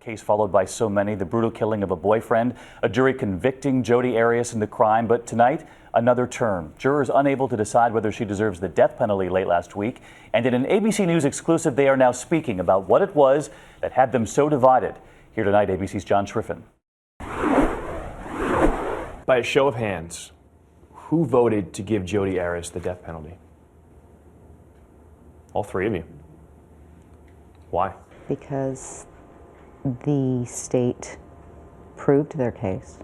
case followed by so many, the brutal killing of a boyfriend, a jury convicting Jodi Arias in the crime. But tonight, another turn. Jurors unable to decide whether she deserves the death penalty late last week. And in an ABC News exclusive, they are now speaking about what it was that had them so divided. Here tonight, ABC's John Schriffen. By a show of hands, who voted to give Jodi Arias the death penalty? All three of you. Why? Because the state proved their case.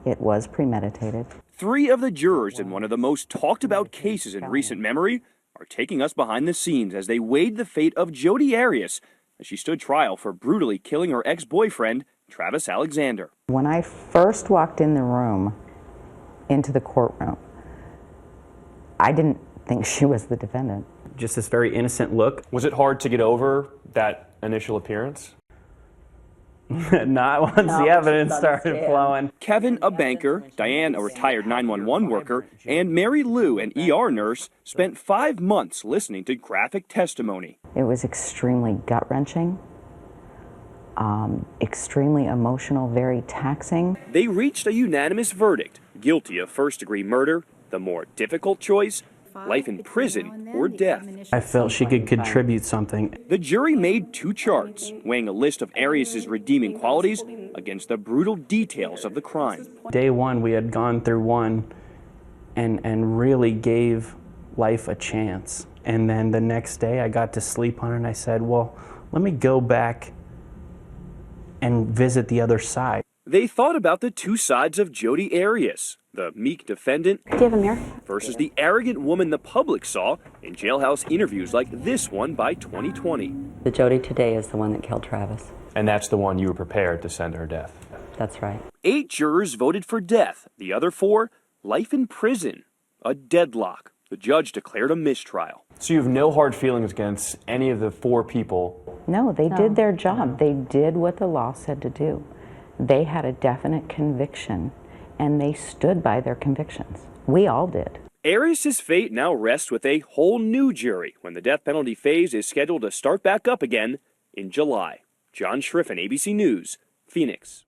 It was premeditated. Three of the jurors in one of the most talked about cases in recent memory are taking us behind the scenes as they weighed the fate of Jodi Arias as she stood trial for brutally killing her ex-boyfriend, Travis Alexander. When I first walked in the room, into the courtroom, I didn't think she was the defendant. Just this very innocent look. Was it hard to get over that initial appearance? Not once the evidence started flowing. Kevin, a banker, Diane, a retired 911 worker, and Mary Lou, an ER nurse, spent 5 months listening to graphic testimony. It was extremely gut-wrenching, extremely emotional, very taxing. They reached a unanimous verdict, guilty of first-degree murder, the more difficult choice, life in prison or death. I felt she could contribute something. The jury made 2 charts, weighing a list of Arias' redeeming qualities against the brutal details of the crime. Day one, we had gone through one and really gave life a chance. And then the next day, I got to sleep on it and I said, well, let me go back and visit the other side. They thought about the 2 sides of Jodi Arias, the meek defendant versus the arrogant woman the public saw in jailhouse interviews like this one by 2020. The Jodi today is the one that killed Travis. And that's the one you were prepared to send to her death. That's right. 8 jurors voted for death. The other 4, life in prison. A deadlock. The judge declared a mistrial. So you have no hard feelings against any of the 4 people? No, they did their job. They did what the law said to do. They had a definite conviction, and they stood by their convictions. We all did. Arias' fate now rests with a whole new jury when the death penalty phase is scheduled to start back up again in July. John Schriffen, ABC News, Phoenix.